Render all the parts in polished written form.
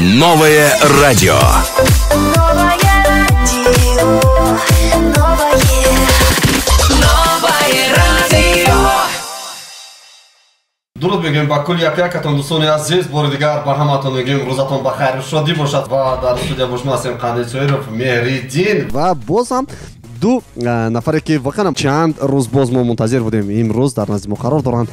Новое радио. Новое радио. Новое радио. درود میگیم با کل یکاتون دوستان عزیز بار دیگر با همتون میگیم روزتون بخیر شادی باشد و در استودیو باش ما هستیم قندیچویرов مهریدین و باز هم دو نفری که واقعا چند روز باز ما منتظر بودیم امروز در نزد ما قرار دارند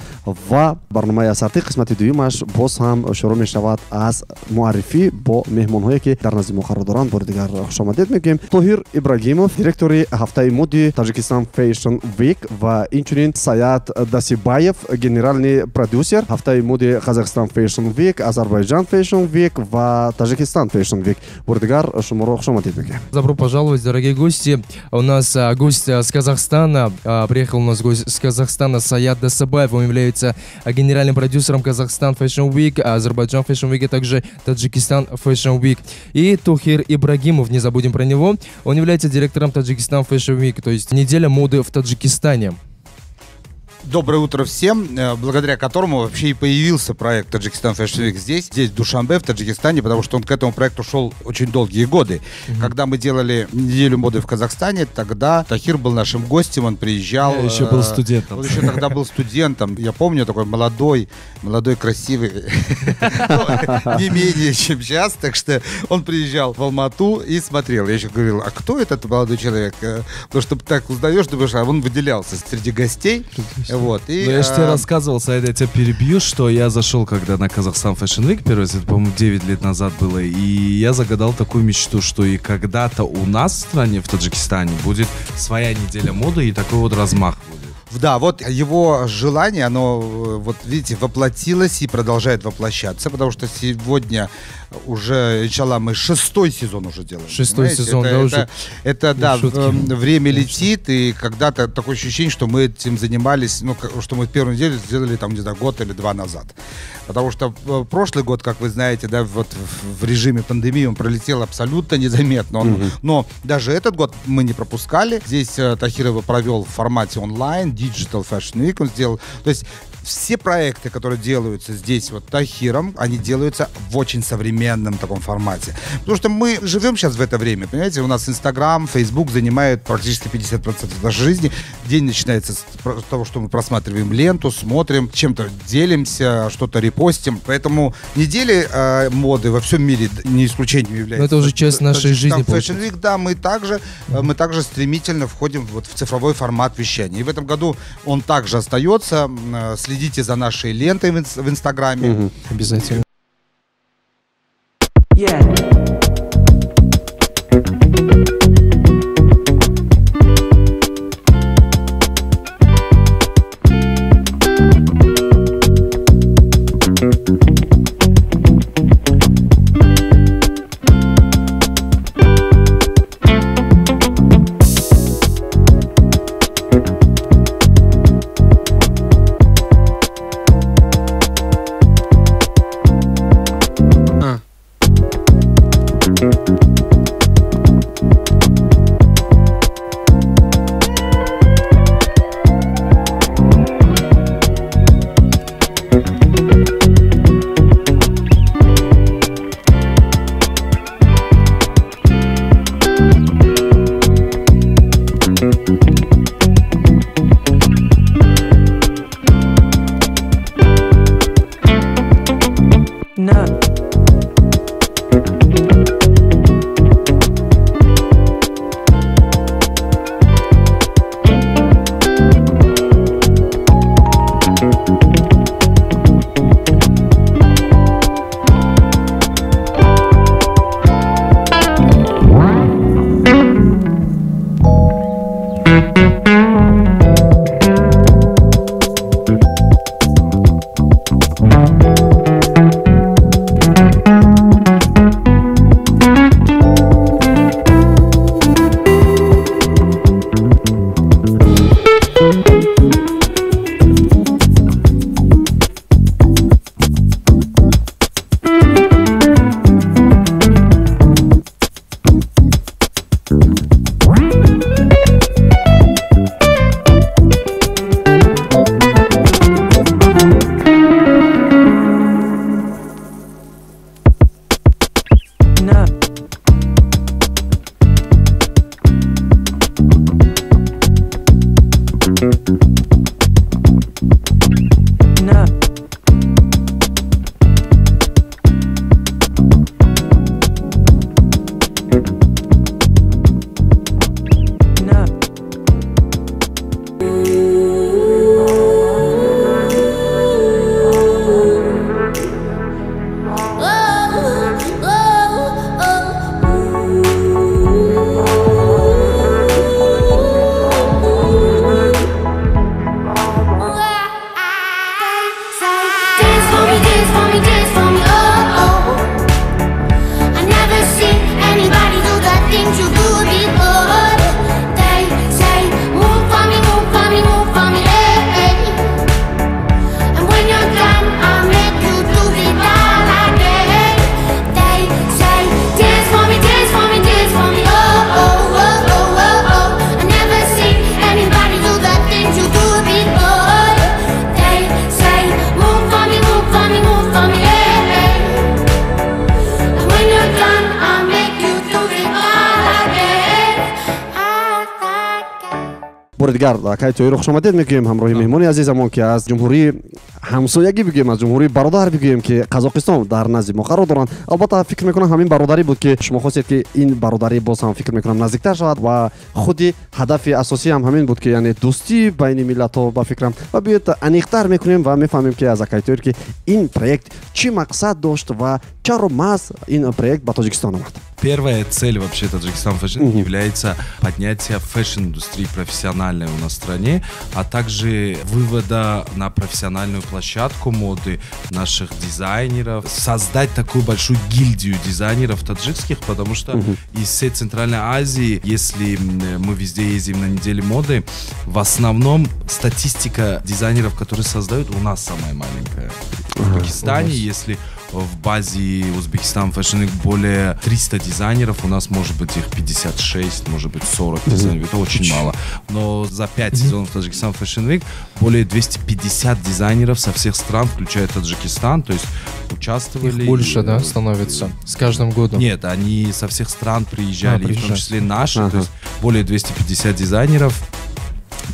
و برنامه اساطی قسمت دویمش باز هم شروع می شود از معرفی با مهمان هایی که در نزد ما قرار دارند. بار دیگر خوش آمدید میگیم. طاهر ابراهیمов دиректори هفته مودی تاجیکستان فیشن ویک و اینچنین سعید داسیباєв генеральный продюсер هفته مودی قزاقستان فیشن ویک، آذربایجان فیشن ویک و تاجیکستان فیشن ویک. بار دیگر شما رو خوش آمدید میگیم. Добро пожаловать, дорогие гости. У нас гость с Казахстана. Приехал у нас гость с Казахстана Саят Дасибаев. Он является генеральным продюсером Казахстан Fashion Week, Азербайджан Fashion Week, а также Таджикистан Fashion Week. И Тохир Ибрагимов, не забудем про него. Он является директором Таджикистан Fashion Week, то есть неделя моды в Таджикистане. Доброе утро всем, благодаря которому вообще и появился проект Таджикистан Fashion Week здесь, в Душанбе, в Таджикистане, потому что он к этому проекту шел очень долгие годы. Когда мы делали неделю моды в Казахстане, тогда Тахир был нашим гостем, он приезжал. Я еще был студентом. Он еще тогда был студентом. Я помню, такой молодой, красивый, не менее, чем сейчас. Так что он приезжал в Алмату и смотрел. Я еще говорил, а кто этот молодой человек? Потому что так узнаешь, думаешь, а он выделялся среди гостей. Вот, и, я же тебе рассказывал, Саид, я тебя перебью, что я зашел когда на Казахстан Fashion Week, первый раз, это, по-моему, 9 лет назад было, и я загадал такую мечту, что и когда-то у нас в стране, в Таджикистане, будет своя неделя моды и такой вот размах будет. Да, вот его желание, оно, вот видите, воплотилось и продолжает воплощаться, потому что сегодня уже, иншаллах, мы 6-й сезон уже делаем. 6-й сезон, да, уже. Это да, время летит, и когда-то такое ощущение, что мы этим занимались, ну, что мы в первую неделю сделали, там, не знаю, год или два назад. Потому что прошлый год, как вы знаете, да, вот в режиме пандемии он пролетел абсолютно незаметно. Но даже этот год мы не пропускали. Здесь Тахир его провел в формате онлайн, Digital Fashion Week он сделал. То есть все проекты, которые делаются здесь вот Тахиром, они делаются в очень современном таком формате. Потому что мы живем сейчас в это время, понимаете, у нас Инстаграм, Фейсбук занимает практически 50% нашей жизни. День начинается с того, что мы просматриваем ленту, смотрим, чем-то делимся, что-то репостим. Поэтому недели моды во всем мире не исключением являются. Но это уже часть нашей жизни. Fashion Week, да, мы также стремительно входим вот в цифровой формат вещания. И в этом году он также остается. Следите за нашей лентой в Инстаграме. Обязательно. بردگار کای توی رو خوش آمدید میگیم همراهی مهمانی عزیزمون که از جمهوری همسایگی بگیم از جمهوری برادر بگیم که قزاقستان در نزد ما قرار دارن. البته فکر میکنم همین برادری بود که شما خواستید که این برادری باز هم فکر میکنم نزدیکتر شود و خودی هدف اساسی هم همین بود که یعنی دوستی بین ملت ها با فکرم و بیت انیقتر میکنیم و میفهمیم که از کای توی که این проект چی مقصد داشت و چرا ماس این проект به تاجیکستان اومد. Первая цель вообще Таджикистан Fashion является поднятие фэшн-индустрии профессиональной у нас в стране, а также вывода на профессиональную площадку моды наших дизайнеров, создать такую большую гильдию дизайнеров таджикских, потому что из всей Центральной Азии, если мы везде ездим на неделе моды, в основном статистика дизайнеров, которые создают, у нас самая маленькая. В Пакистане, если в базе Узбекистан Fashion Week более 300 дизайнеров, у нас может быть их 56, может быть 40 дизайнеров, это очень мало. Но за 5 сезонов Таджикистан Fashion Week более 250 дизайнеров со всех стран, включая Таджикистан, то есть участвовали. Их больше, да, становится с каждым годом? Нет, они со всех стран приезжали, в том числе наши, то есть более 250 дизайнеров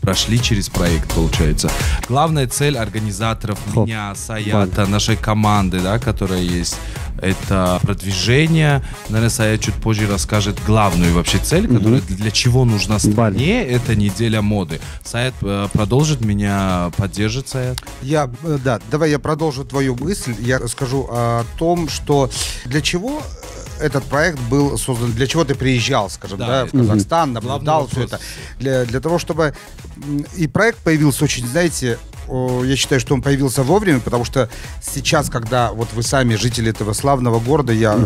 прошли через проект, получается. Главная цель организаторов, меня, Саята, нашей команды, да, которая есть, это продвижение. Наверное, Саят чуть позже расскажет главную вообще цель, которая для чего нужна стране, это неделя моды. Саят продолжит, меня поддержит, Саят. Да, давай я продолжу твою мысль. Я расскажу о том, что для чего этот проект был создан, для чего ты приезжал, скажем, да, в Казахстан, наблюдал все это. Для того, чтобы... И проект появился очень, знаете, я считаю, что он появился вовремя, потому что сейчас, когда вот вы сами жители этого славного города, я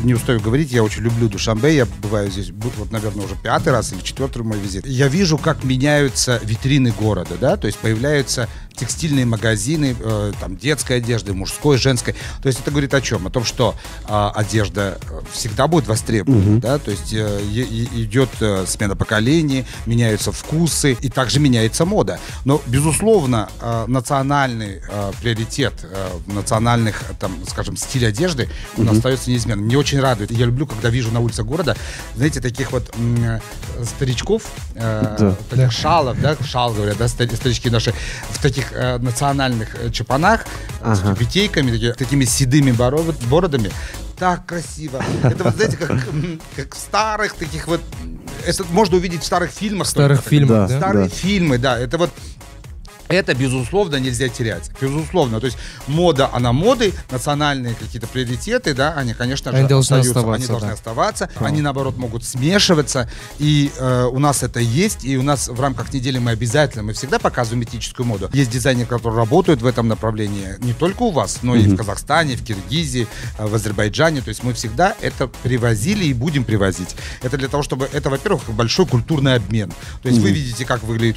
не устаю говорить, я очень люблю Душанбе, я бываю здесь, вот, наверное, уже 5-й раз или 4-й мой визит. Я вижу, как меняются витрины города, да, то есть появляются текстильные магазины, там, детской одежды, мужской, женской. То есть это говорит о чем? О том, что одежда всегда будет востребована, да, то есть идет смена поколений, меняются вкусы, и также меняется мода. Но, безусловно, национальный приоритет национальных, там, скажем, стиль одежды у нас остается неизменным. Мне очень радует. Я люблю, когда вижу на улице города, знаете, таких вот старичков, таких шалов, да, шал говорят, да, старички наши, в таких национальных чапанах, с тюбетейками, такими седыми бородами. Так красиво. Это вот, знаете, как в старых таких вот... Это можно увидеть в старых фильмах. Старых фильмах, да? Старые фильмы, да. Это вот... Это, безусловно, нельзя терять. Безусловно. То есть мода, она моды, национальные какие-то приоритеты, да, они, конечно же, остаются. Они должны оставаться. Они, наоборот, могут смешиваться. И у нас это есть. И у нас в рамках недели мы всегда показываем этническую моду. Есть дизайнеры, которые работают в этом направлении. Не только у вас, но и в Казахстане, в Киргизии, в Азербайджане. То есть мы всегда это привозили и будем привозить. Это для того, чтобы... Это, во-первых, большой культурный обмен. То есть вы видите, как выглядит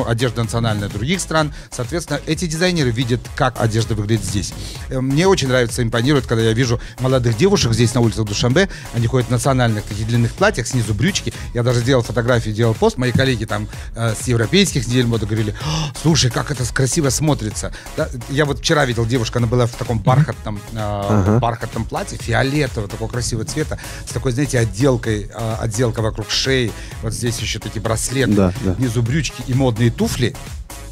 одежда национальная других стран. Соответственно, эти дизайнеры видят, как одежда выглядит здесь. Мне очень нравится, импонирует, когда я вижу молодых девушек здесь на улицах Душанбе. Они ходят в национальных таких длинных платьях, снизу брючки. Я даже делал фотографии, делал пост. Мои коллеги там с европейских недель моды говорили: слушай, как это красиво смотрится. Да? Я вот вчера видел девушку, она была в таком бархатном платье, фиолетового, такого красивого цвета, с такой, знаете, отделка вокруг шеи. Вот здесь еще такие браслеты, внизу брючки и модные туфли.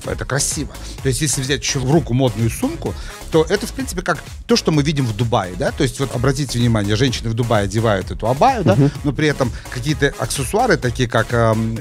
Это красиво. То есть, если взять еще в руку модную сумку, то это, в принципе, как то, что мы видим в Дубае, да? То есть, вот обратите внимание, женщины в Дубае одевают эту абаю, да? Но при этом какие-то аксессуары, такие как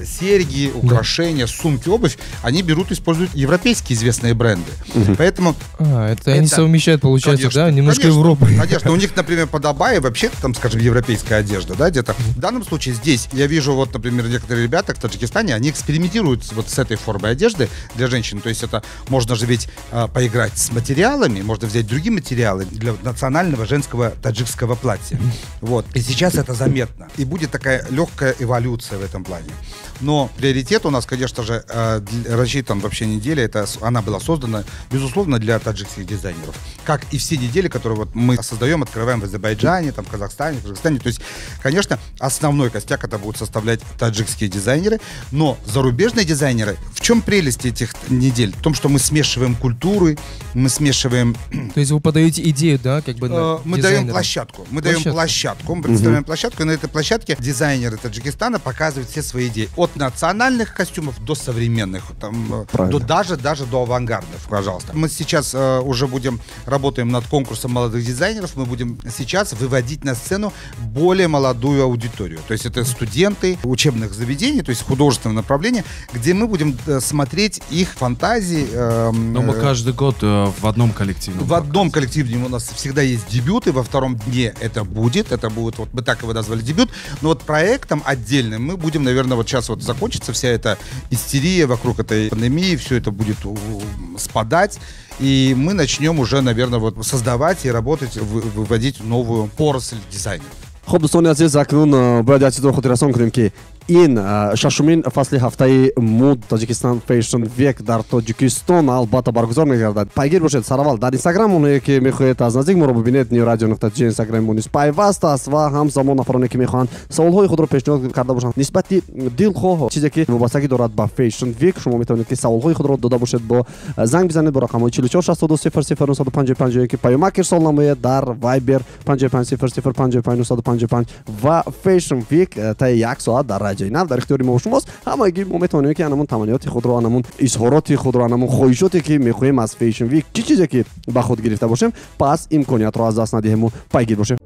серьги, украшения, сумки, обувь, они берут и используют европейские известные бренды. Поэтому... это они совмещают, получается, конечно, да? Немножко конечно, Европы. Конечно. У них, например, под абайей вообще, там, скажем, европейская одежда, да, где-то. В данном случае здесь я вижу, вот, например, некоторые ребята в Таджикистане, они экспериментируют вот с этой формой одежды для женщин. То есть это можно же ведь поиграть с материалами, можно взять другие материалы для национального женского таджикского платья. Вот. И сейчас это заметно. И будет такая легкая эволюция в этом плане. Но приоритет у нас, конечно же, рассчитан вообще неделя. Она была создана, безусловно, для таджикских дизайнеров. Как и все недели, которые вот мы создаем, открываем в Азербайджане, там, в Казахстане, в Кыргызстане. То есть, конечно, основной костяк это будут составлять таджикские дизайнеры. Но зарубежные дизайнеры, в чем прелесть этих недель? В том, что мы смешиваем культуры, мы смешиваем... То есть вы подаете идею, да, как бы мы даем площадку. Мы представляем площадку, и на этой площадке дизайнеры Таджикистана показывают все свои идеи. От национальных костюмов до современных, там, даже до авангардных, пожалуйста. Мы сейчас уже работаем над конкурсом молодых дизайнеров, мы будем сейчас выводить на сцену более молодую аудиторию. То есть это студенты учебных заведений, то есть художественного направления, где мы будем смотреть их фантазии. Но мы каждый год в одном коллективе. В одном коллективе у нас всегда есть дебюты, во втором дне это будет, вот мы так его назвали, дебют. Но вот проектом отдельным мы будем, наверное, вот сейчас вот закончится вся эта истерия вокруг этой пандемии, все это будет спадать, и мы начнем уже, наверное, вот создавать и работать, выводить новую поросль дизайна. خب دوستان عزیز اکنون باید از خود رسان کنیم که این ششمین فصل هفته مود تاجیکستان فیشن ویک در تاجیکستان البته برگزار می‌گردد. پیگیر باشید. سرول در اینستاگرام اونایی که می‌خواهید از نزدیک ما رو ببینید نیو رادیو نقطه جی اینستاگرام مون پیوست است و همزمان نفرانی که می‌خواهند سوال‌های خود رو پیشنهاد کرده باشند نسبت دلخواه چیزی که وابستگی دارد به فیشن ویک شما می‌تونید که سوال‌های خود رو داده باشید با زنگ بزنید با رقم 44 62 00 955 پیامک ارسال نمایید در وایبر 55 00 55 955 و فیشن ویک تا یک ساعت در رادیو نو در اختیار ما و شماست. همگی ما میتونیم که انمون تمنیات خود رو، انمون اظهارات خود رو، انمون خواهشاتی که میخوایم از فیشن ویک چیزی که به خود گرفته باشیم پس امکانیت رو از دست ندهیم و پیگیر باشیم.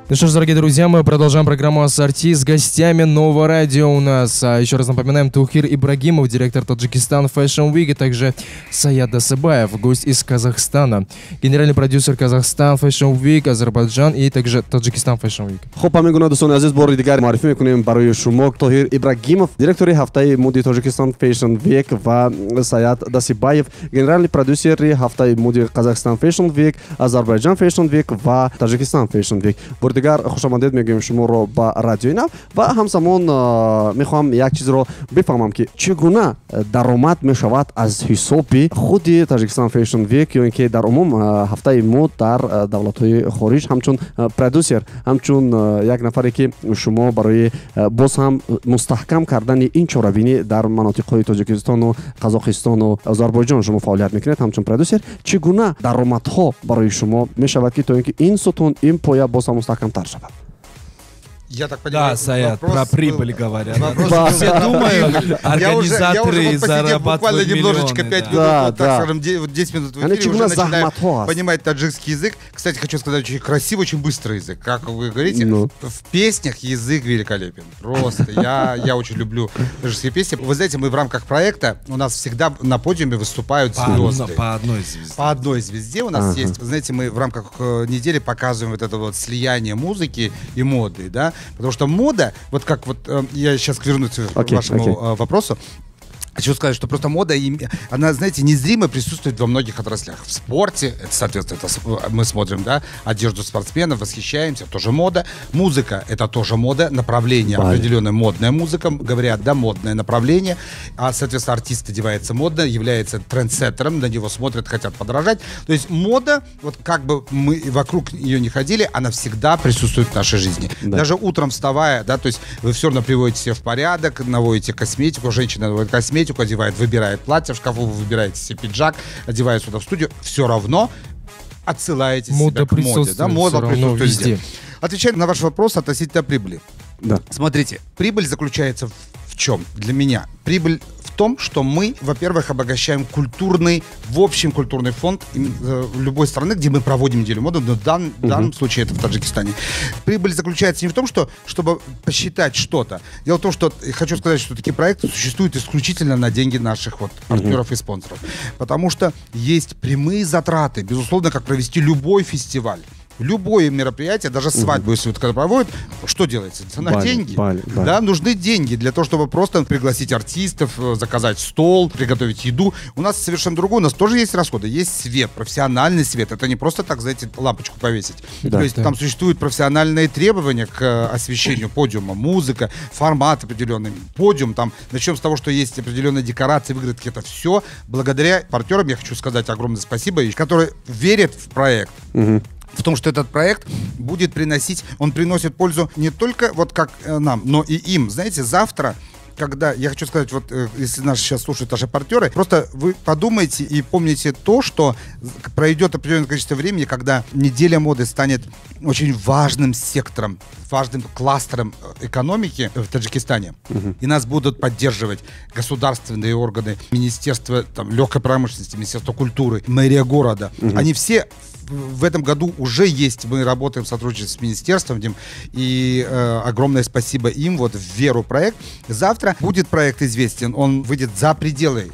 Ну что ж, дорогие друзья, мы продолжаем программу «Ассорти» с гостями Нового радио у нас. Еще раз напоминаем, Тухир Ибрагимов, директор Таджикистан Fashion Week, и также Саят Дасыбаев, гость из Казахстана, генеральный продюсер Казахстан Fashion Week, Азербайджан и также Таджикистан Fashion Week. خب همگون دوستان عزیز بار دیگر معرفی میکنیم برای شما طاهر ابراهیمов دиректори ҳафтаи муди Таджикистан Fashion Week ва Саят Дасыбаев генеральный продюсери ҳафтаи муди Казахстан Fashion Week, Азербайджан Fashion Week ва Таджикистан Fashion Week. بار دیگر خوش آمدید میگیم شما رو با رادیوی نو و همزمان میخوام یک چیز رو بفهمم که چگونه درآمد میشود از حساب خود تاجیکستان فیشن ویک یا اینکه در عموم هفته مد در دولت‌های خارج همچون پرودوسر همچون یک نفری که شما برای باز هم مستحکم کردن این چاره‌بینی در مناطق‌های تاجیکستان و قزاقستان و آذربایجان شما فعالیت میکنید همچون پرودوسر چگونه درآمدها برای شما میشود که تا اینکه این ستون این پایه باز هم مستحکم تر شود. Я так понимаю, Да, Саят, про прибыль говорят. Вопрос Все думают, организаторы зарабатывают буквально немножечко 5 минут, Да, вот, да. так скажем, 10 минут в Они эфире, уже чугуна начинаю захматывалась. понимать таджикский язык. Кстати, хочу сказать, очень красивый, очень быстрый язык. Как вы говорите, Ну. в песнях язык великолепен. Просто. Я очень люблю таджикские песни. Вы знаете, мы в рамках проекта, у нас всегда на подиуме выступают звезды. По одной звезде. По одной звезде у нас есть, знаете, мы в рамках недели показываем вот это вот слияние музыки и моды, да, потому что мода, вот как вот, я сейчас вернусь к вашему вопросу. Хочу сказать, что просто мода, она, знаете, незримо присутствует во многих отраслях. В спорте, это, соответственно, мы смотрим, да, одежду спортсменов, восхищаемся, тоже мода. Музыка, это тоже мода, направление определенное, модная музыка, говорят, да, модное направление. А, соответственно, артист одевается модно, является трендсеттером, на него смотрят, хотят подражать. То есть мода, вот как бы мы вокруг ее не ходили, она всегда присутствует в нашей жизни. Да. Даже утром вставая, да, то есть вы все равно приводите себя в порядок, наводите косметику, женщина наводит косметику, одевает, выбирает платье в шкафу, вы выбираете себе пиджак, одевает сюда в студию, все равно отсылаете себя к моде. Да? Мода присутствует везде. Отвечая на ваш вопрос относительно прибыли. Да. Смотрите, прибыль заключается в чем для меня? Прибыль в том, что мы, во-первых, обогащаем культурный, в общем культурный фонд любой страны, где мы проводим неделю моды, но в данном случае это в Таджикистане. Прибыль заключается не в том, что, чтобы посчитать что-то. Дело в том, что хочу сказать, что такие проекты существуют исключительно на деньги наших вот партнеров и спонсоров. Потому что есть прямые затраты, безусловно, как провести любой фестиваль. Любое мероприятие, даже свадьбу, если вот когда проводят, что делается? Цена деньги. Да, нужны деньги для того, чтобы просто пригласить артистов, заказать стол, приготовить еду. У нас совершенно другое. У нас тоже есть расходы. Есть свет, профессиональный свет. Это не просто так, знаете, лампочку повесить. То есть там существуют профессиональные требования к освещению подиума, музыка, формат определенный. Подиум, там, начнем с того, что есть определенные декорации, выгородки. Это все благодаря партнерам, я хочу сказать огромное спасибо, которые верят в проект. В том, что этот проект будет приносить, он приносит пользу не только вот как нам, но и им. Знаете, завтра, когда, я хочу сказать, вот если нас сейчас слушают наши партнеры, просто вы подумайте и помните то, что пройдет определенное количество времени, когда неделя моды станет очень важным сектором, важным кластером экономики в Таджикистане. И нас будут поддерживать государственные органы, Министерство там, легкой промышленности, Министерство культуры, мэрия города. Они все в этом году уже есть, мы работаем в сотрудничестве с министерством, и огромное спасибо им, вот в веру проект. Завтра будет проект известен, он выйдет за пределы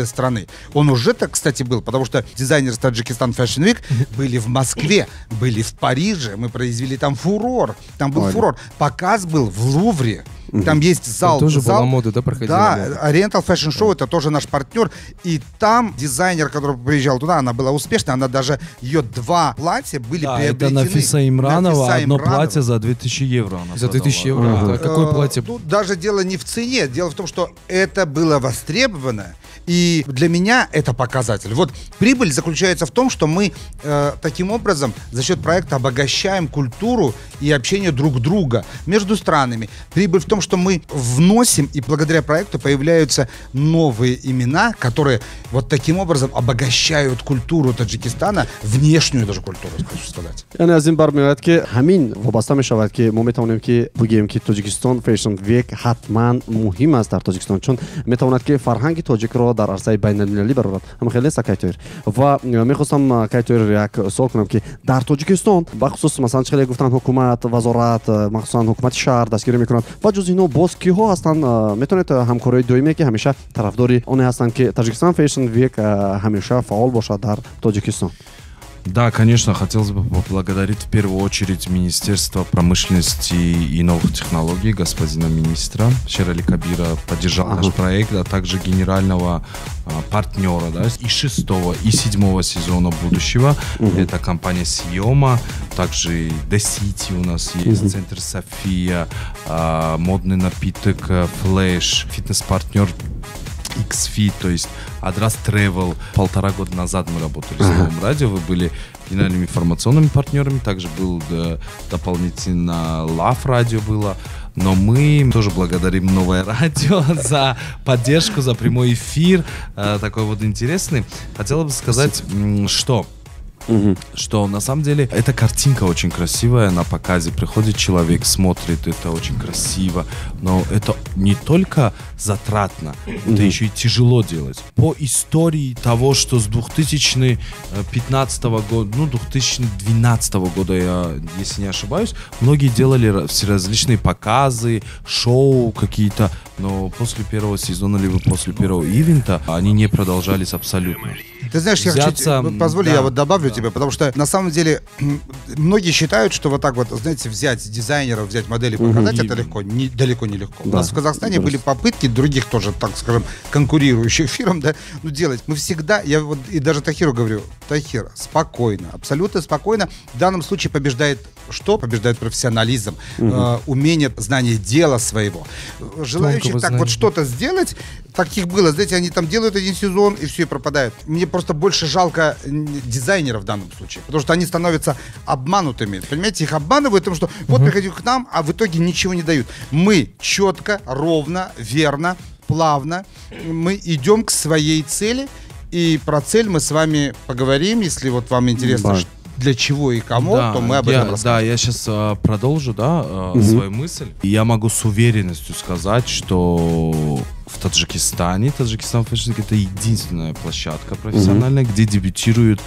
страны. Он уже так, кстати, был, потому что дизайнеры Таджикистан Fashion Week были в Москве, были в Париже, мы произвели там фурор, там был фурор. Показ был в Лувре. Там есть зал. Там тоже была мода, да, проходила? Да, Oriental Fashion Show, это тоже наш партнер. И там дизайнер, который приезжал туда, она была успешна, она даже, ее 2 платья были приобретены. Это Нафиса Имранова, одно платье за 2000 евро. За 2000 евро? Какое платье? Тут даже дело не в цене, дело в том, что это было востребовано. И для меня это показатель. Вот прибыль заключается в том, что мы таким образом за счет проекта обогащаем культуру и общение друг друга между странами. Прибыль в том, том, что мы вносим, и благодаря проекту появляются новые имена, которые вот таким образом обогащают культуру Таджикистана, внешнюю даже культуру, хочу сказать. یعنی از این بر میاد که همین وابسته می شود که ما میتوانیم که بگیم که تاجیکستان فیشن ویک حتما مهم است در تاجیکستان، چون میتواند که فرهنگ تاجیک را در عرصه بین المللی برآورد. هم خیلی سکایتور و میخواستم کایتور یک سوال کنم که در تاجیکستان بخصوص مثلا خیلی گفتن حکومت، وزارت، مخصوصا حکومت شهر دستگیری میکنند و جز اینو باز کیها هستن میتونید همکاری دائمی که همیشه طرفداری آن هستن که تاجیکستان فیشن ویک همیشه فعال باشد در تاجیکستان. Да, конечно, хотелось бы поблагодарить в первую очередь Министерство промышленности и новых технологий, господина министра Шерали Кабира поддержал наш проект, а также генерального партнера, да, и 6-го, и 7-го сезона будущего. Это компания Сиома, также The City у нас есть, центр София, модный напиток Flash, фитнес-партнер XFit, то есть Адрас Travel. 1,5 года назад мы работали с Новым радио, вы были генеральными информационными партнерами, также был дополнительно Love радио было, но мы тоже благодарим Новое радио за поддержку, за прямой эфир, такой вот интересный. Хотела бы сказать, что на самом деле эта картинка очень красивая на показе. Приходит человек, смотрит, это очень красиво. Но это не только затратно, это еще и тяжело делать. По истории того, что с 2015 года, 2012 года, я, если не ошибаюсь, многие делали все различные показы, шоу какие-то, но после первого сезона либо после первого ивента они не продолжались абсолютно. Ты знаешь, я хочу, позволь, я вот добавлю тебе, потому что на самом деле многие считают, что вот так вот, знаете, взять дизайнеров, взять модели, показать, это легко, далеко не легко. У нас в Казахстане были попытки других тоже, так скажем, конкурирующих фирм, да, делать. Мы всегда, я вот и даже Тахиру говорю, Тахир, спокойно, абсолютно спокойно. В данном случае побеждает что? Побеждает профессионализм, умение, знание дела своего. Желающих так вот что-то сделать, таких было, знаете, они там делают один сезон и все, и пропадают. Мне просто больше жалко дизайнеров в данном случае, потому что они становятся обманутыми. Понимаете, их обманывают, потому что вот приходи к нам, а в итоге ничего не дают. Мы четко, ровно, верно, плавно, мы идем к своей цели, и про цель мы с вами поговорим, если вот вам интересно, для чего и кому, то мы об этом расскажем. Да, я сейчас продолжу, свою мысль. Я могу с уверенностью сказать, что в Таджикистане, Таджикистан Fashion Week — это единственная площадка профессиональная, где дебютируют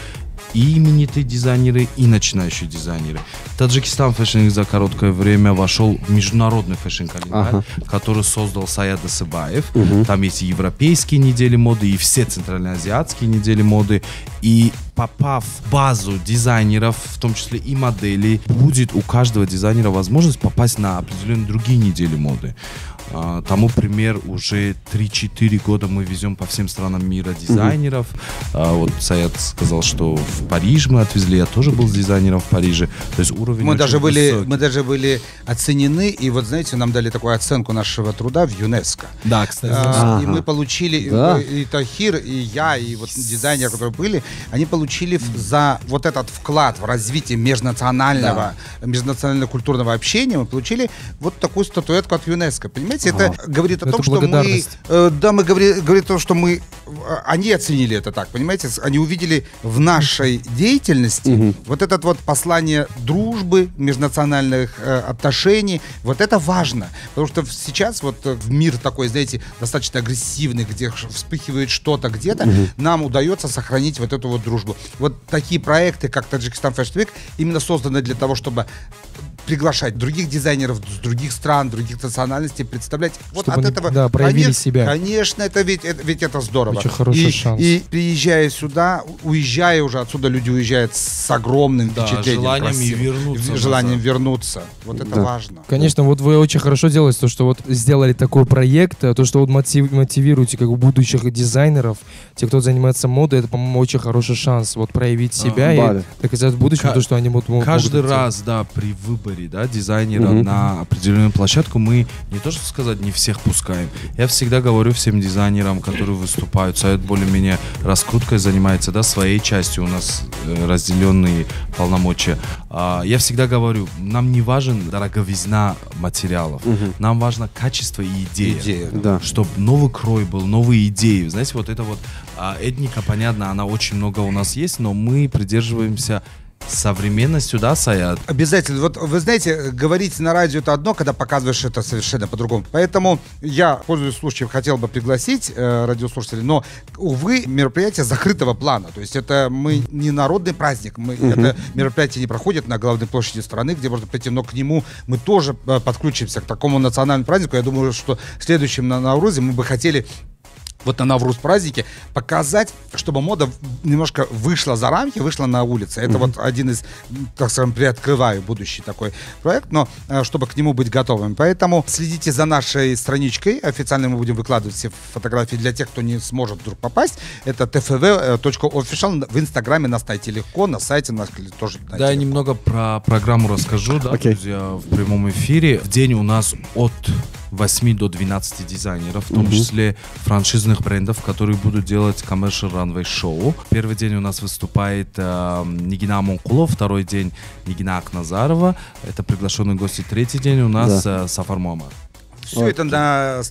и именитые дизайнеры, и начинающие дизайнеры. Таджикистан Fashion Week за короткое время вошел в международный фэшн-календарь, который создал Саят Дасыбаев. Там есть и европейские недели моды, и все центральноазиатские недели моды. И попав в базу дизайнеров, в том числе и моделей, будет у каждого дизайнера возможность попасть на определенные другие недели моды. Тому пример, уже 3-4 года мы везем по всем странам мира дизайнеров. Вот Саят сказал, что в Париж мы отвезли, я тоже был с дизайнером в Париже. То есть уровень мы даже были оценены, и вот знаете, нам дали такую оценку нашего труда в ЮНЕСКО. Да, кстати. И мы получили, и Тахир, и я, и вот дизайнеры, которые были, они получили за вот этот вклад в развитие межнационального культурного общения, мы получили вот такую статуэтку от ЮНЕСКО. Понимаете? Это говорит о том, что мы говорит о том, что они оценили это так, понимаете, они увидели в нашей деятельности вот это вот послание дружбы, межнациональных отношений, вот это важно, потому что сейчас вот в мир такой, знаете, достаточно агрессивный, где вспыхивает что-то где-то, нам удается сохранить вот эту вот дружбу. Вот такие проекты, как Таджикистан Fashion Week, именно созданы для того, чтобы приглашать других дизайнеров с других стран, других национальностей, представлять. Вот от этого проявили себя. Конечно, это ведь это здорово. Очень хороший шанс. И приезжая сюда, уезжая уже отсюда, люди уезжают с огромным впечатлением, желанием вернуться. Вот это важно. Конечно, вот вы очень хорошо делаете то, что вот сделали такой проект, то, что вот мотивируете как бы будущих дизайнеров, те, кто занимается модой, это, по-моему, очень хороший шанс вот проявить себя и доказать в будущем то, что они могут. Каждый раз, при выборе выборе, да, дизайнера на определенную площадку мы не то что сказать не всех пускаем. Я всегда говорю всем дизайнерам, которые выступают, Совет более-менее раскруткой занимается, да, своей частью, у нас разделенные полномочия. Я всегда говорю, нам не важен дороговизна материалов, нам важно качество и идея. Да. Чтобы новый крой был, новые идеи. Знаете, вот это вот этника, понятно, она очень много у нас есть, но мы придерживаемся современностью, да, Саят? Обязательно. Вот вы знаете, говорить на радио это одно, когда показываешь это совершенно по-другому. Поэтому я, пользуясь случаем, хотел бы пригласить радиослушателей, но, увы, мероприятие закрытого плана. То есть это мы не народный праздник. Это мероприятие не проходит на главной площади страны, где можно прийти, но к нему мы тоже подключимся к такому национальному празднику. Я думаю, что в следующем на Наврузе мы бы хотели вот на Навруз празднике показать, чтобы мода немножко вышла за рамки, вышла на улицы. Это вот один из, так скажем, приоткрываю будущий такой проект, но чтобы к нему быть готовым. Поэтому следите за нашей страничкой. Официально мы будем выкладывать все фотографии для тех, кто не сможет вдруг попасть. Это tfv.official в Инстаграме, нас найти легко, на сайте нас тоже найти. Да, я немного про программу расскажу, да, друзья, в прямом эфире. В день у нас от 8 до 12 дизайнеров, в том числе франшизных брендов, которые будут делать commercial runway шоу. Первый день у нас выступает Нигина Амонкулов, второй день Нигина Акназарова. Это приглашенные гости. Третий день у нас Сафар Муаммад. Все это на...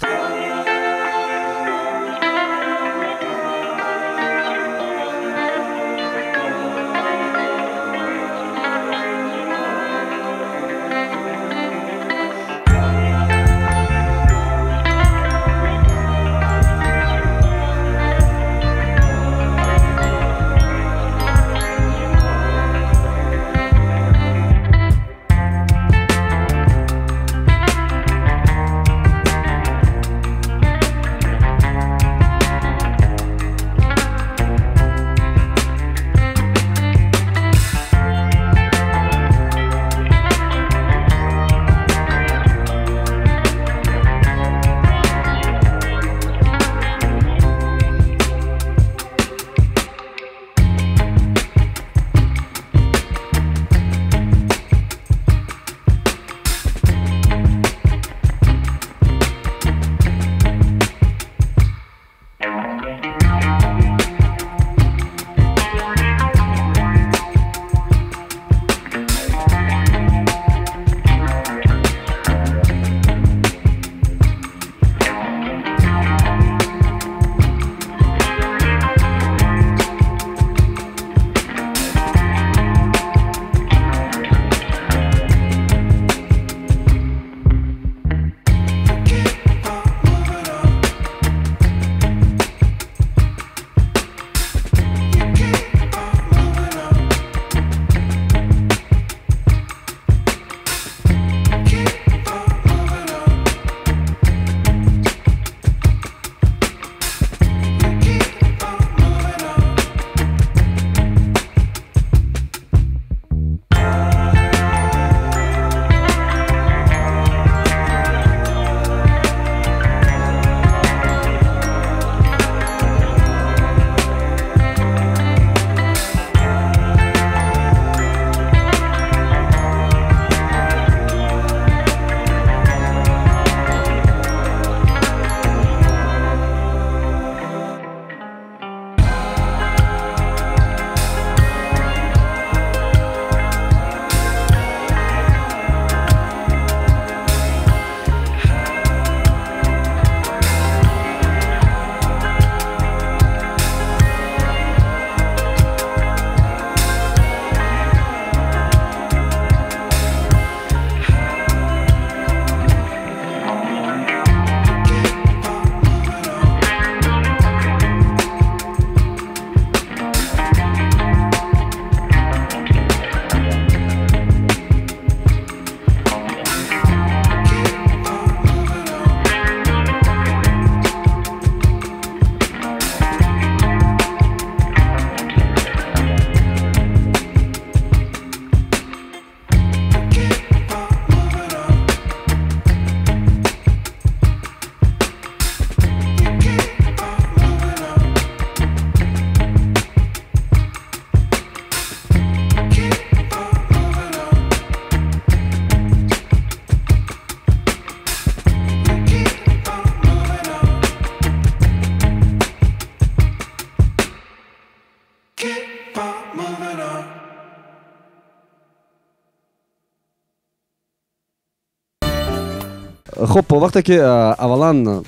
Хоп, вақтаки авалан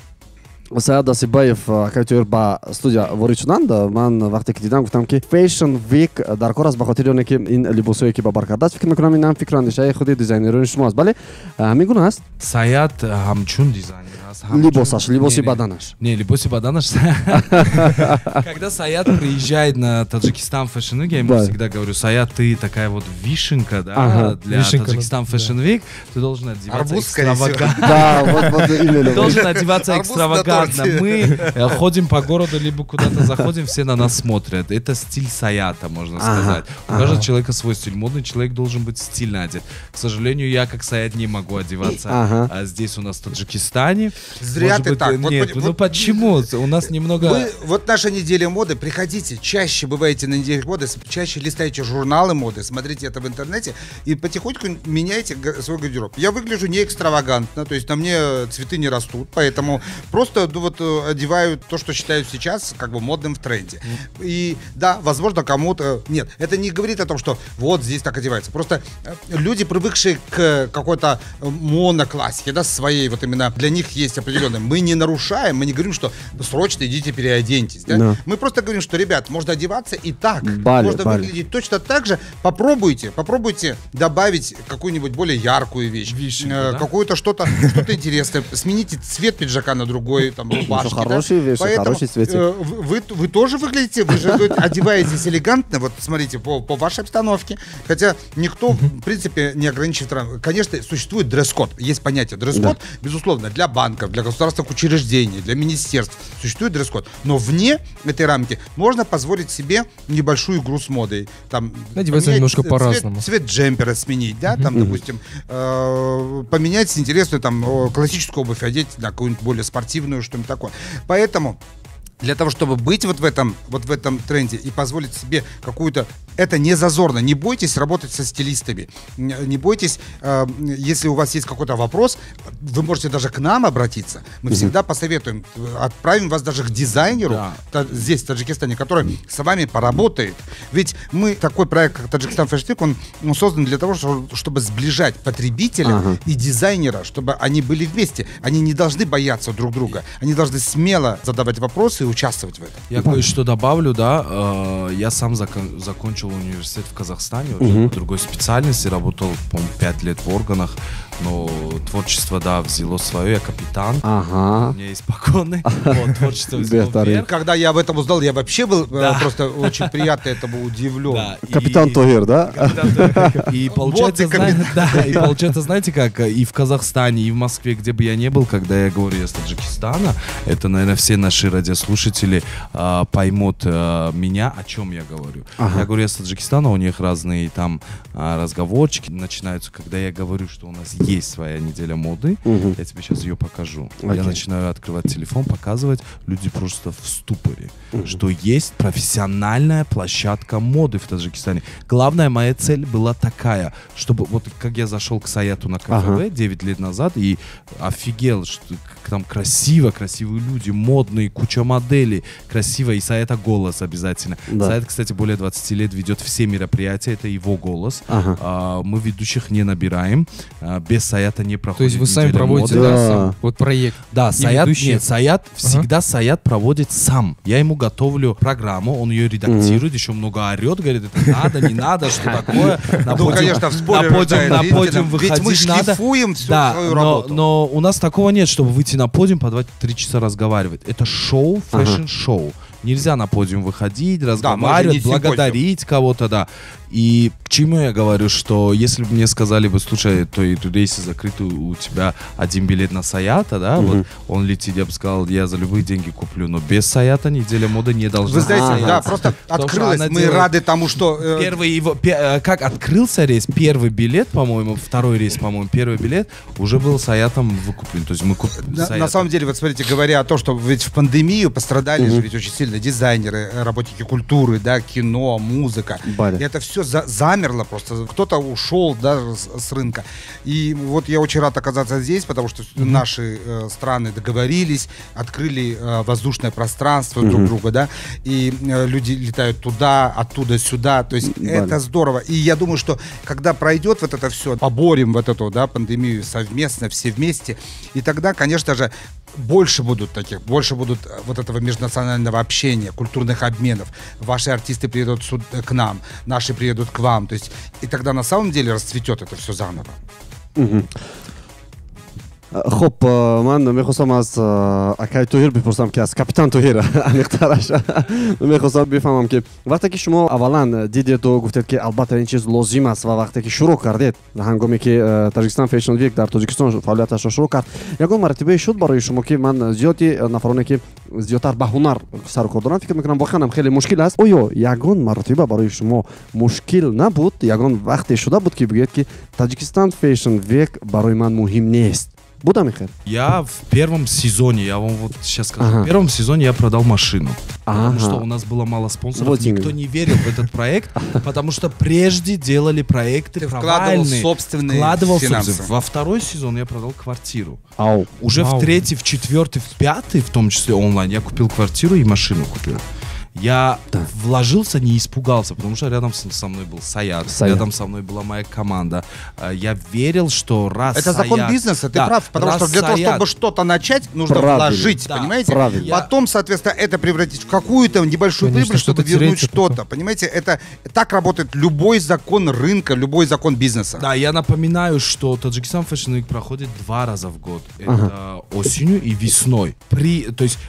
Саят Дасибаев кайтур ба студия ворид шудан, ман вақте ки дидам гуфтам ки Fashion Week дар кор аст ба хотири оне ки ин либосое ки ба бар кардааст. Фикр мекунам инам фикру андешаи худи дизайнерони шумо аст. Бале, ҳамин гуна аст? Саят ҳамчун дизайнер аст. Либосаш, либоси баданаш. Не, либоси баданаш. Когда Саят приезжает на Таджикистан Fashion Week, я ему всегда говорю: Саят, ты такая вот вишенка, да, для Таджикистан Fashion Week, ты должен одеваться экстравагантно. Да, вот именно. Ты должен одеваться экстравагантно. Мы ходим по городу, либо куда-то заходим, все на нас смотрят. Это стиль Саята, можно сказать. У каждого человека свой стиль. Модный человек должен быть стильно одет. К сожалению, я как Саят не могу одеваться здесь у нас в Таджикистане. Зря ты так. Нет, ну почему? У нас немного... Вот наша неделя моды, приходите, чаще бываете на неделе моды, чаще листайте журналы моды, смотрите это в интернете и потихоньку меняйте свой гардероб. Я выгляжу не экстравагантно, то есть на мне цветы не растут, поэтому просто вот одеваю то, что считают сейчас как бы модным в тренде. И да, возможно, кому-то... Нет, это не говорит о том, что вот здесь так одевается. Просто люди, привыкшие к какой-то моноклассике, да, своей, вот именно для них есть определенное. Мы не нарушаем, мы не говорим, что срочно идите переоденьтесь. Да? No. Мы просто говорим, что, ребят, можно одеваться и так. Бали. Выглядеть точно так же. Попробуйте добавить какую-нибудь более яркую вещь. Какое-то что-то интересное. Смените цвет пиджака на другой, там, рубашки. Хорошие вещи, хороший цветик. Вы тоже выглядите, вы же одеваетесь элегантно, вот смотрите, по вашей обстановке. Хотя никто, в принципе, не ограничивает. Конечно, существует дресс-код. Есть понятие дресс-код, безусловно, для банков, для государственных учреждений, для министерств. Существует дресс-код. Но вне этой рамки можно позволить себе небольшую игру с модой. Там, одеваться немножко по-разному. Цвет джемпера сменить, да, там, допустим, поменять интересную там классическую обувь, одеть на какую-нибудь более спортивную, что-нибудь такое. Поэтому для того, чтобы быть вот в этом тренде и позволить себе какую-то... Это не зазорно. Не бойтесь работать со стилистами. Не бойтесь, если у вас есть какой-то вопрос, вы можете даже к нам обратиться. Мы всегда посоветуем. Отправим вас даже к дизайнеру здесь, в Таджикистане, который с вами поработает. Ведь мы, такой проект, как Таджикистан Fashion Week, он создан для того, чтобы сближать потребителя и дизайнера, чтобы они были вместе. Они не должны бояться друг друга. Они должны смело задавать вопросы и участвовать в этом. Я кое-что добавлю, да. Я сам закончил университет в Казахстане, уже по другой специальности, работал, по-моему, 5 лет в органах, но творчество, да, взяло свое, я капитан, у меня есть погоны, вот, творчество взяло вверх. Когда я об этом узнал, я вообще был просто очень приятно этому удивлен. Да, Капитан Тогер, да? И получается, знаете как, и в Казахстане, и в Москве, где бы я не был, когда я говорю, я с Таджикистана, это, наверное, все наши радиослушатели поймут меня, о чем я говорю. Я говорю, я с Таджикистана, у них разные там разговорчики начинаются, когда я говорю, что у нас есть своя неделя моды, я тебе сейчас ее покажу. Я начинаю открывать телефон, показывать, люди просто в ступоре, что есть профессиональная площадка моды в Таджикистане. Главная моя цель была такая, чтобы, вот как я зашел к Саяту на КФВ 9 лет назад и офигел, что там красивые люди, модные, куча моделей, красиво, и Саята голос обязательно. Саят, кстати, более 20 лет ведет все мероприятия, это его голос. Мы ведущих не набираем, без Саята не проходит. То есть вы сами проводите сам, вот проект? Да, Саят всегда Саят проводит сам. Я ему готовлю программу, он ее редактирует, еще много орет, говорит, это надо, не надо, что такое. Ну, конечно, в споре на подиум выходить ведь мы шлифуем всю свою работу. Но у нас такого нет, чтобы выйти на подиум, по 2-3 часа разговаривать. Это шоу, фэшн-шоу. Нельзя на подиум выходить, разговаривать, благодарить кого-то, да. И к чему я говорю, что если бы мне сказали бы, слушай, то и рейсы закрыты, у тебя один билет на Саята, да, вот он летит, я бы сказал, я за любые деньги куплю, но без Саята неделя моды не должна. Вы знаете, да, просто открылась, мы рады тому, что... Как открылся рейс, первый билет, по-моему, второй рейс, по-моему, первый билет уже был Саятом выкуплен, то есть мы купили. На самом деле, вот смотрите, говоря о том, что ведь в пандемию пострадали же ведь очень сильно дизайнеры, работники культуры, да, кино, музыка. И это все все замерло просто. Кто-то ушел, да, с рынка. И вот я очень рад оказаться здесь, потому что наши страны договорились, открыли воздушное пространство друг друга, да, и люди летают туда, оттуда сюда. То есть это здорово. И я думаю, что когда пройдет вот это все, поборем вот эту, да, пандемию совместно, все вместе, и тогда, конечно же, больше будут вот этого межнационального общения, культурных обменов. Ваши артисты приедут к нам, наши приедут к вам. То есть, и тогда на самом деле расцветет это все заново. خب من میخواستم از اکای توهیر بپرسم که از کاپیتان توهیر عمیق‌ترش میخواستم بفهمم که وقتی که شما اولا دیدید و گفتید که البته این چیز لازم است و وقتی که شروع کردید هنگامی که تاجیکستان فیشن ویک در تاجیکستان فعالیتش را شروع کرد یگان مرتبه شد برای شما که من زیادی نفرانی که زیادتر به هنر سر و کار دارن فکر میکنم واقعا هم خیلی مشکل است آیا یگان مرتبه برای شما مشکل نبود یگان وقتی شده بود که بگید که تاجیکستان فیشن ویک برای من مهم نیست Будем их? Я в первом сезоне, я вам вот сейчас скажу, в первом сезоне я продал машину. Потому что у нас было мало спонсоров, Вот никто не верил в этот проект, потому что прежде делали проекты провальные. Вкладывал финансы. Во второй сезон я продал квартиру. Уже в третий, в четвертый, в пятый, в том числе онлайн, я купил квартиру и машину купил. Я вложился, не испугался, потому что рядом со мной был Саят, рядом со мной была моя команда. Я верил, что раз это Саят... закон бизнеса, ты прав, потому что для того, чтобы что-то начать, нужно вложить, понимаете? Потом, соответственно, это превратить в какую-то небольшую прибыль, чтобы вернуть что-то, понимаете? Это так работает любой закон рынка, любой закон бизнеса. Да, я напоминаю, что Таджикистан Fashion Week проходит 2 раза в год. Это осенью и весной. То есть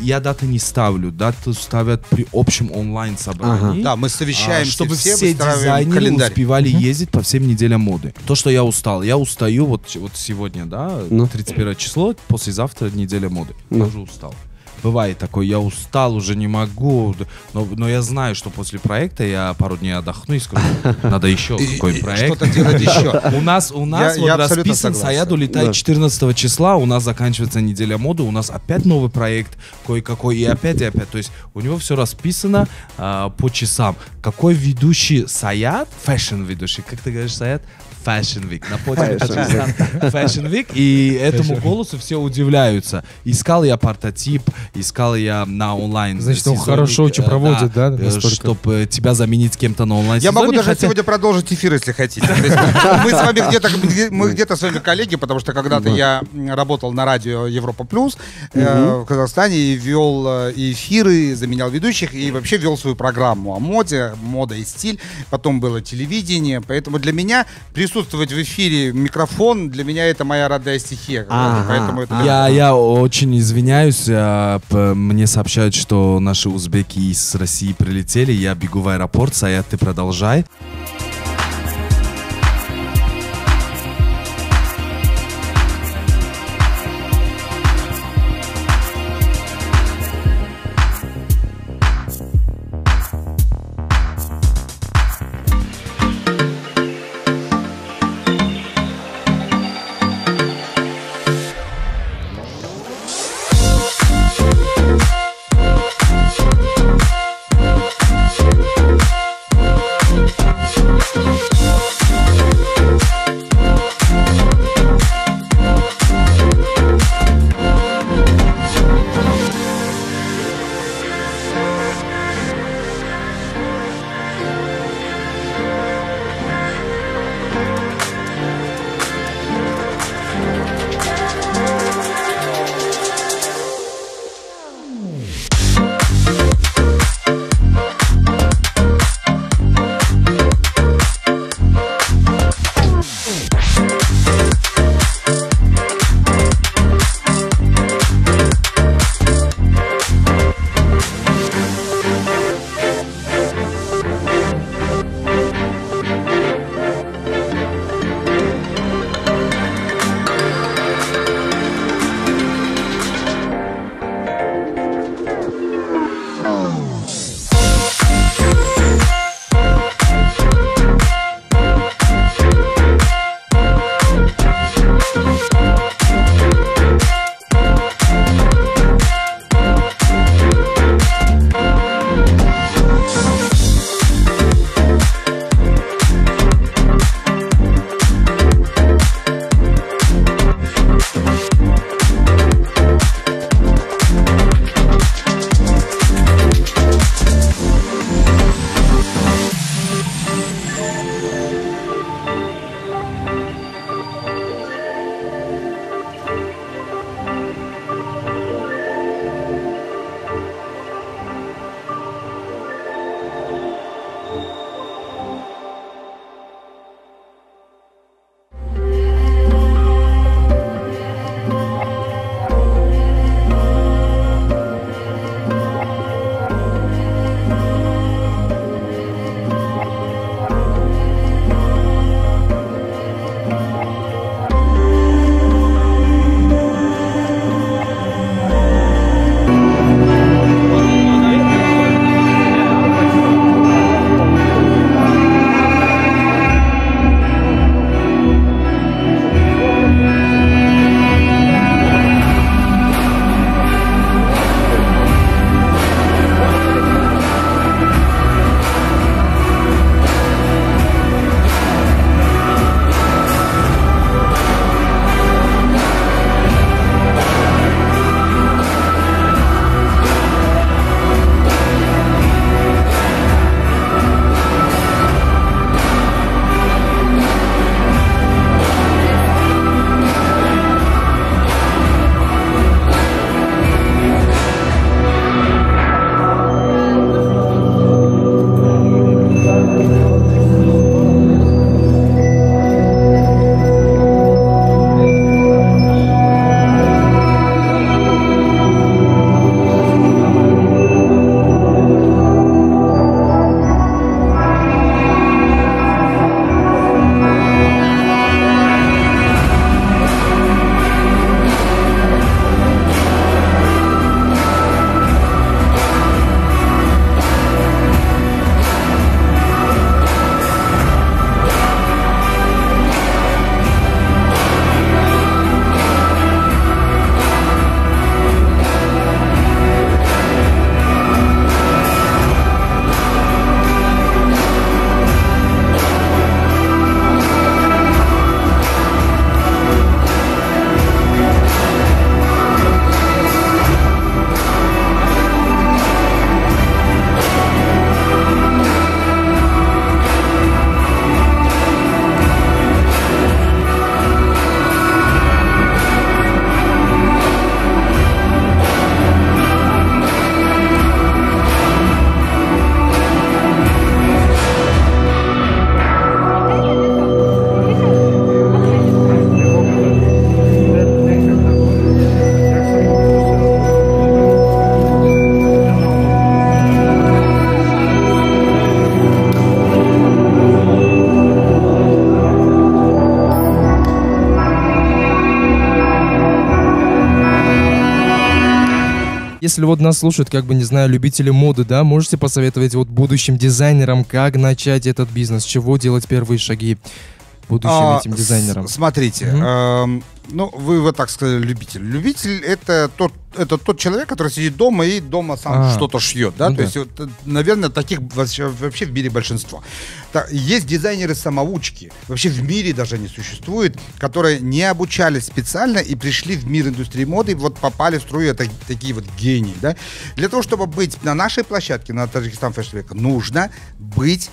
я даты не ставлю, даты ставят при общем онлайн-собрании. Да, мы совещаемся, чтобы все дизайнеры успевали ездить по всем неделям моды. То, что я устаю, вот сегодня, да, 31 число, послезавтра неделя моды. Я уже устал. Бывает такое, я устал, уже не могу, но я знаю, что после проекта я пару дней отдохну и скажу, надо еще какой проект. Что-то делать еще. У нас вот расписан, Саят улетает 14 числа, у нас заканчивается неделя моды, у нас опять новый проект кое-какой, и опять. То есть у него все расписано по часам. Какой ведущий Саят, фэшн-ведущий, как ты говоришь, Саят? Fashion Week, на подиуме Таджикистан Fashion Week, и этому голосу все удивляются. Искал я прототип, искал я на онлайн. Значит, он хорошо очень проводит, да? Чтобы тебя заменить кем-то на онлайн. Я могу даже сегодня продолжить эфир, если хотите. Мы с вами где-то с вами коллеги, потому что когда-то я работал на радио Европа Плюс в Казахстане и вел эфиры, заменял ведущих и вообще вел свою программу о моде, мода и стиль. Потом было телевидение, поэтому для меня присутствовать в эфире, микрофон, для меня это моя родная стихия. Поэтому это я очень извиняюсь, мне сообщают, что наши узбеки из России прилетели, я бегу в аэропорт, Саят, ты продолжай. Если вот нас слушают, как бы, не знаю, любители моды, да, можете посоветовать вот будущим дизайнерам, как начать этот бизнес, с чего делать первые шаги будущим этим дизайнерам? Смотрите, ну, вы вот так сказали, любитель. Любитель это тот человек, который сидит дома и дома сам что-то шьет, да? Ну То есть, вот, наверное, таких вообще в мире большинство. Есть дизайнеры-самоучки. Вообще в мире даже не существует, которые не обучались специально и пришли в мир индустрии моды, и вот попали в струю, это такие вот гении, да? Для того, чтобы быть на нашей площадке, на Таджикистан Fashion Week, нужно быть,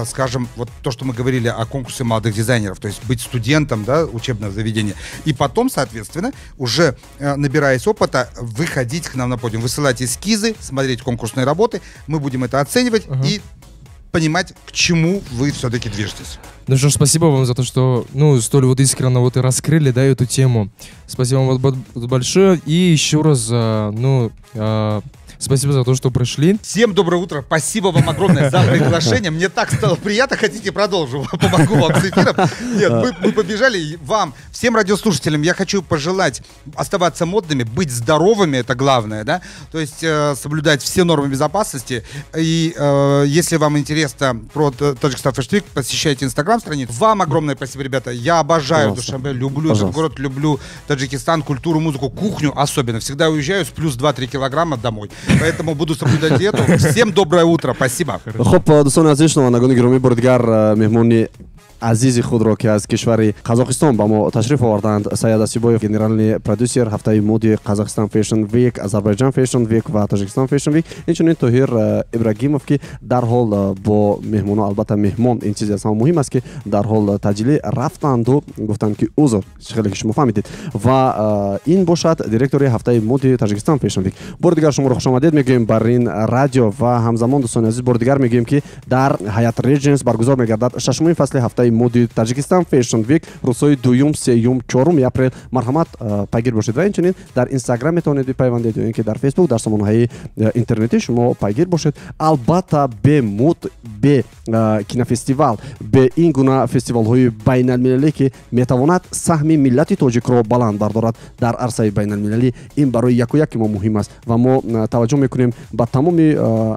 скажем, вот то, что мы говорили о конкурсе молодых дизайнеров, то есть быть студентом, да, учебного заведения, и потом, соответственно, уже набираясь опыта, выходить к нам на подиум, высылать эскизы, смотреть конкурсные работы, мы будем это оценивать и понимать, к чему вы все-таки движетесь. Ну что ж, спасибо вам за то, что, ну, столь вот искренне вот и раскрыли, да, эту тему. Спасибо вам вот большое. И еще раз, спасибо за то, что пришли. Всем доброе утро. Спасибо вам огромное за приглашение. Мне так стало приятно. Хотите, продолжу? Помогу вам с эфиром. Нет, мы побежали. Вам, всем радиослушателям, я хочу пожелать оставаться модными, быть здоровыми, это главное, да? То есть соблюдать все нормы безопасности. И если вам интересно про Таджикистан Fashion Week, посещайте инстаграм-страницу. Вам огромное спасибо, ребята. Я обожаю Душанбе, люблю этот город, люблю Таджикистан, культуру, музыку, кухню особенно. Всегда уезжаю с плюс 2-3 килограмма домой. Поэтому буду соблюдать диету. Всем доброе утро. Спасибо. خب دوستان عزیز شنوندگان گرامی بار دیگر مهمانی عزیز خود را که از کشور قزاقستان به ما تشریف آوردند سید اسیبایف گنرال پرودوسر هفته مودی قزاقستان فیشن ویک آذربایجان فیشن ویک و تاجیکستان فیشن ویک اینچنین طاهر ابراهیموف که در حال با مهمون البته مهمان این چیز اصلا مهم است که در حال تجلی رفتند و گفتند که عذر خیلی شما فهمیدید و این باشد دیرکتور هفته مودی تاجیکستان فیشن ویک بار دیگر شما را خوش آمدید میگیم بر این رادیو و همزمان دوستان عزیز بار دیگر میگیم که در حیات ریجنس برگزار میگردد ششمین فصل هفته مودی تاجیکستان فیشن ویک روزهای دوم، سوم، چهارم اپریل مرحمت پیگیر باشید و اینچنین در اینستاگرام میتونید بپیوندید یا اینکه در فیسبوک در سامانه‌های اینترنتی شما پیگیر باشید. البته به مود به کینوفستیوال به این گونه فستیوال‌های بین‌المللی که میتواند سهم ملت تاجیک را بلند بردارد در عرصه بین‌المللی این برای یک ما مهم است و ما توجه میکنیم با تمام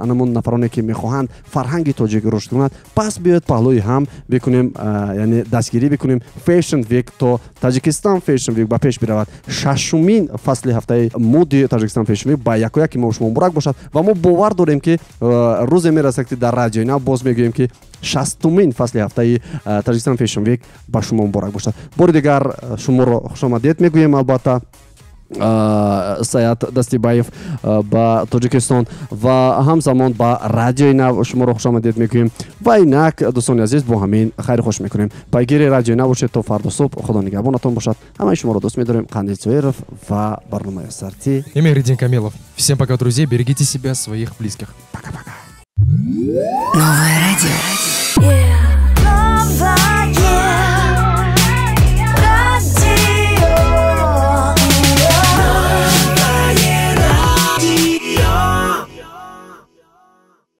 انمون نفرانی که میخواهند فرهنگ تاجیک رشد کند پس بیاید پهلوی هم بکنیم یعنی دستگیری بکنیم فیشن ویک تا تاجیکستان فیشن ویک با پیش برود ششمین فصل هفته مودی تاجیکستان فیشن ویک با یک ما شما مبارک باشد و ما باور داریم که روز میرسد که در رادیو اینا باز میگوییم که 60مین فصل هفته تاجیکستان فیشن ویک با شما مبارک باشد. بار دیگر شما را خوش آمدید میگوییم البته سید دستیبایف با تاجیکستان و همزمان با رادیو نو شما رو خوش آمدید میگوییم و اینک دوستان عزیز با همین خیر خوش میکنیم. پیگیر رادیو نو باشید تا فردا صبح. خدا نگهبانتون باشد. همه شما رو دوست می‌داریم. قندیل Цоиров و برنامه سرتی И Мехридин Камилов. Всем пока, друзья. Берегите себя, своих близких. Пока-пока. Новое радио.